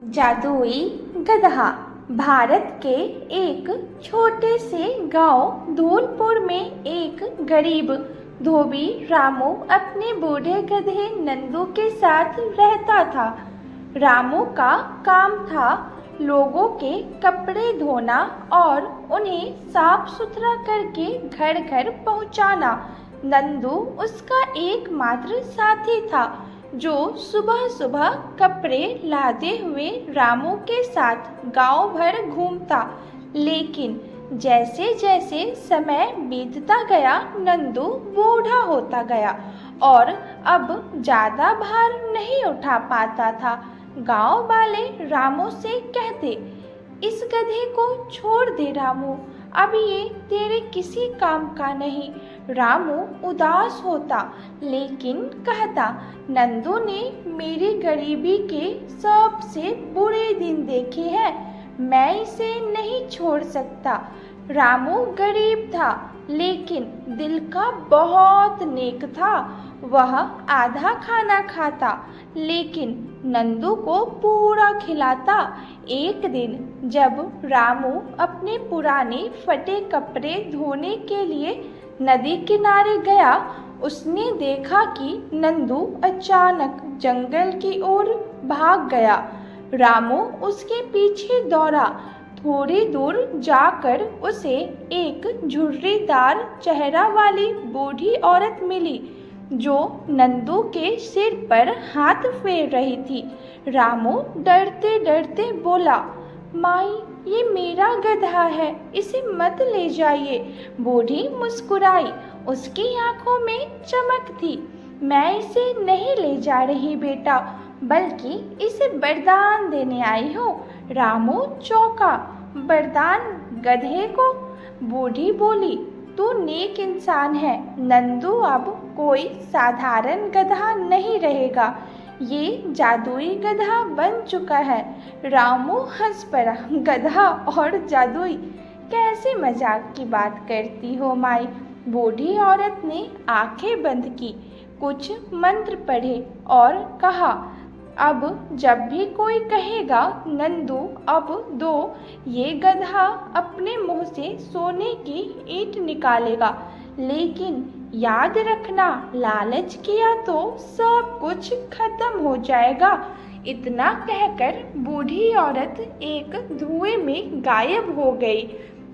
जादुई गधा। भारत के एक छोटे से गांव धौलपुर में एक गरीब धोबी रामू अपने बूढ़े गधे नंदू के साथ रहता था। रामू का काम था लोगों के कपड़े धोना और उन्हें साफ सुथरा करके घर घर पहुंचाना। नंदू उसका एकमात्र साथी था जो सुबह सुबह कपड़े लादे हुए रामू के साथ गांव भर घूमता। लेकिन जैसे जैसे समय बीतता गया नंदू बूढ़ा होता गया और अब ज़्यादा भार नहीं उठा पाता था। गांव वाले रामू से कहते, इस गधे को छोड़ दे रामू, अब ये तेरे किसी काम का नहीं। रामू उदास होता लेकिन कहता, नंदू ने मेरी गरीबी के सबसे बुरे दिन देखे हैं, मैं इसे नहीं छोड़ सकता। रामू गरीब था लेकिन दिल का बहुत नेक था। वह आधा खाना खाता लेकिन नंदू को पूरा खिलाता। एक दिन जब रामू अपने पुराने फटे कपड़े धोने के लिए नदी किनारे गया, उसने देखा कि नंदू अचानक जंगल की ओर भाग गया। रामू उसके पीछे दौड़ा। थोड़ी दूर जाकर उसे एक झुर्रीदार चेहरा वाली बूढ़ी औरत मिली जो नंदू के सिर पर हाथ फेर रही थी। रामू डरते डरते बोला, माई, ये मेरा गधा है, इसे मत ले जाइए। बूढ़ी मुस्कुराई, उसकी आंखों में चमक थी। मैं इसे नहीं ले जा रही बेटा, बल्कि इसे वरदान देने आई हूँ। रामू चौंका, वरदान गधे को? बूढ़ी बोली, तू नेक इंसान है। नंदू अब कोई साधारण गधा नहीं रहेगा, ये जादुई गधा बन चुका है। रामू हंस पड़ा, गधा और जादुई, कैसे मजाक की बात करती हो माई। बूढ़ी औरत ने आंखें बंद की, कुछ मंत्र पढ़े और कहा, अब जब भी कोई कहेगा नंदू अब दो, ये गधा अपने मुंह से सोने की ईंट निकालेगा। लेकिन याद रखना, लालच किया तो सब कुछ खत्म हो जाएगा। इतना कहकर बूढ़ी औरत एक धुएं में गायब हो गई।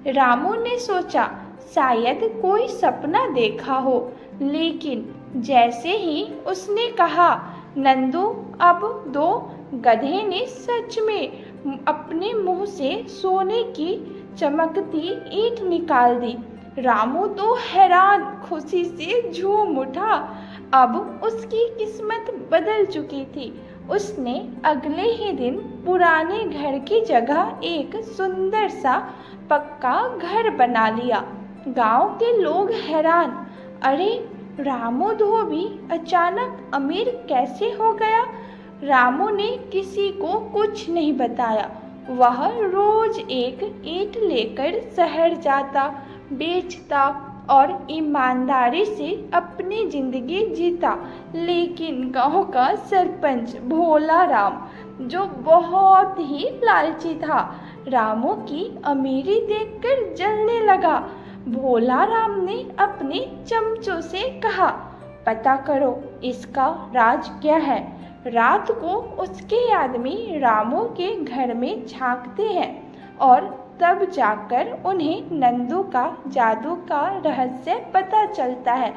रामू ने सोचा शायद कोई सपना देखा हो, लेकिन जैसे ही उसने कहा नंदू अब दो, गधे ने सच में अपने मुंह से सोने की चमकती ईंट निकाल दी। रामू तो हैरान खुशी से झूम उठा। अब उसकी किस्मत बदल चुकी थी। उसने अगले ही दिन पुराने घर की जगह एक सुंदर सा पक्का घर बना लिया। गांव के लोग हैरान, अरे रामू धोबी अचानक अमीर कैसे हो गया? रामू ने किसी को कुछ नहीं बताया। वह रोज एक ईंट लेकर शहर जाता, बेचता और ईमानदारी से अपनी जिंदगी जीता। लेकिन गांव का सरपंच भोला राम, जो बहुत ही लालची था, रामू की अमीरी देखकर जलने लगा। भोला राम ने अपने चमचों से कहा, पता करो इसका राज क्या है। रात को उसके आदमी रामू के घर में झांकते हैं और तब जाकर उन्हें नंदू का जादू का रहस्य पता चलता है।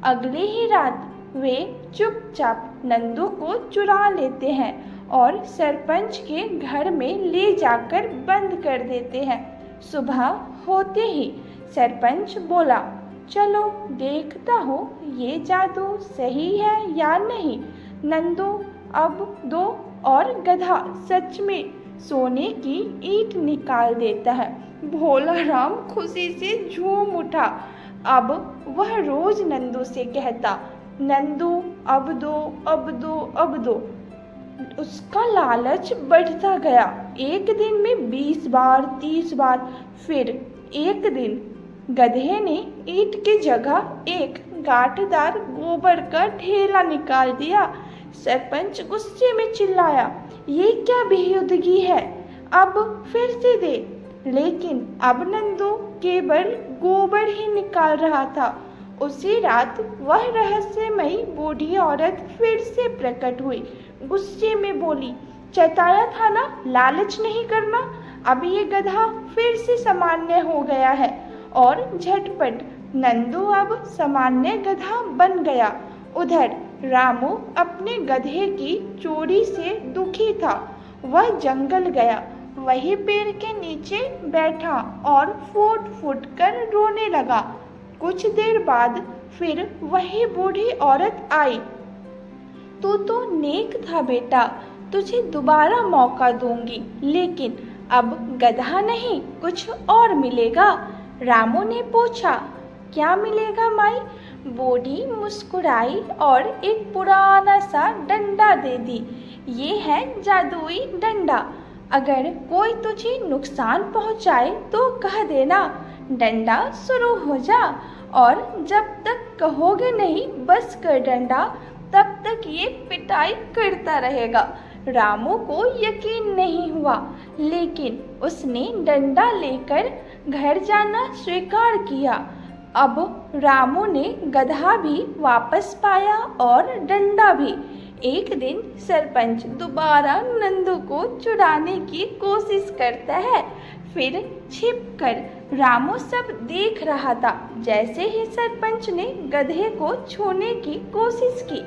अगली ही रात वे चुपचाप नंदू को चुरा लेते हैं और सरपंच के घर में ले जाकर बंद कर देते हैं। सुबह होते ही सरपंच बोला, चलो देखता हूँ ये जादू सही है या नहीं। नंदू अब दो और गधा सच में सोने की ईंट निकाल देता है। भोला राम खुशी से झूम उठा। अब वह रोज नंदू से कहता, नंदू अब दो, अब दो, अब दो। उसका लालच बढ़ता गया। एक दिन में 20 बार, 30 बार। फिर एक दिन गधे ने ईंट की जगह एक गांठदार गोबर का ढेला निकाल दिया। सरपंच गुस्से में चिल्लाया, ये क्या बेहुदगी है, अब फिर से दे। लेकिन अब नंदू केवल गोबर ही निकाल रहा था। उसी रात वह रहस्यमयी बूढ़ी औरत फिर से प्रकट हुई। गुस्से में बोली, चेताया था ना लालच नहीं करना। अब ये गधा फिर से सामान्य हो गया है। और झटपट नंदू अब सामान्य गधा बन गया। उधर रामू अपने गधे की चोरी से दुखी था। वह जंगल गया, वही पेड़ के नीचे बैठा और फूट फूट कर रोने लगा। कुछ देर बाद फिर वही बूढ़ी औरत आई। तू तो नेक था बेटा, तुझे दोबारा मौका दूंगी, लेकिन अब गधा नहीं कुछ और मिलेगा। रामू ने पूछा, क्या मिलेगा माई? बूढ़ी मुस्कुराई और एक पुराना सा डंडा दे दी। ये है जादुई डंडा, अगर कोई तुझे नुकसान पहुंचाए तो कह देना, डंडा शुरू हो जा, और जब तक कहोगे नहीं बस कर डंडा, तब तक ये पिटाई करता रहेगा। रामू को यकीन नहीं हुआ, लेकिन उसने डंडा लेकर घर जाना स्वीकार किया। अब रामू ने गधा भी वापस पाया और डंडा भी। एक दिन सरपंच दोबारा नंदू को चुराने की कोशिश करता है। फिर छिपकर रामू सब देख रहा था। जैसे ही सरपंच ने गधे को छूने की कोशिश की,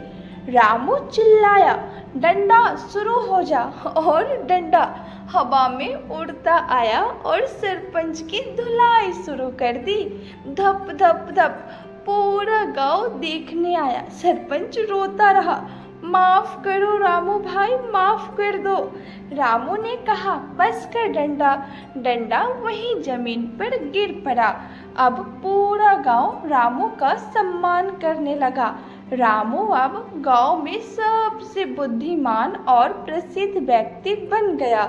रामू चिल्लाया, डंडा शुरू हो जा, और डंडा हवा में उड़ता आया और सरपंच की धुलाई शुरू कर दी। धप धप धप पूरा गांव देखने आया। सरपंच रोता रहा, माफ करो रामू भाई, माफ कर दो। रामू ने कहा, बस कर डंडा। डंडा वहीं जमीन पर गिर पड़ा। अब पूरा गांव रामू का सम्मान करने लगा। रामू अब गांव में सबसे बुद्धिमान और प्रसिद्ध व्यक्ति बन गया।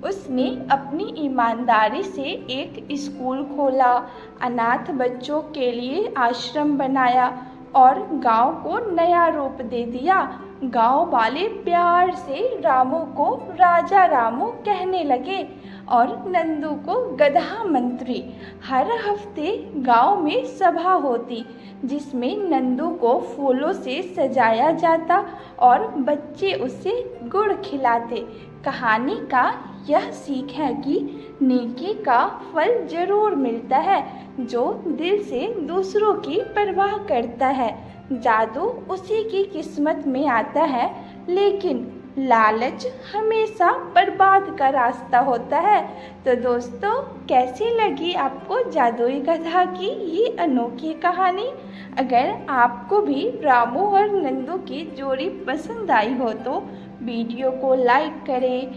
उसने अपनी ईमानदारी से एक स्कूल खोला, अनाथ बच्चों के लिए आश्रम बनाया और गांव को नया रूप दे दिया। गांव वाले प्यार से रामू को राजा रामू कहने लगे और नंदू को गधा मंत्री। हर हफ्ते गांव में सभा होती, जिसमें नंदू को फूलों से सजाया जाता और बच्चे उसे गुड़ खिलाते। कहानी का यह सीख है कि नेकी का फल जरूर मिलता है। जो दिल से दूसरों की परवाह करता है, जादू उसी की किस्मत में आता है। लेकिन लालच हमेशा बर्बाद का रास्ता होता है। तो दोस्तों, कैसी लगी आपको जादुई गधा की ये अनोखी कहानी? अगर आपको भी रामू और नंदू की जोड़ी पसंद आई हो तो वीडियो को लाइक करें,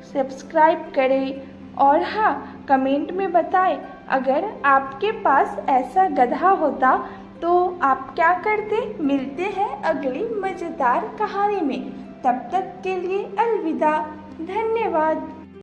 सब्सक्राइब करें और हाँ, कमेंट में बताएं अगर आपके पास ऐसा गधा होता तो आप क्या करते। मिलते हैं अगली मज़ेदार कहानी में। तब तक के लिए अलविदा, धन्यवाद।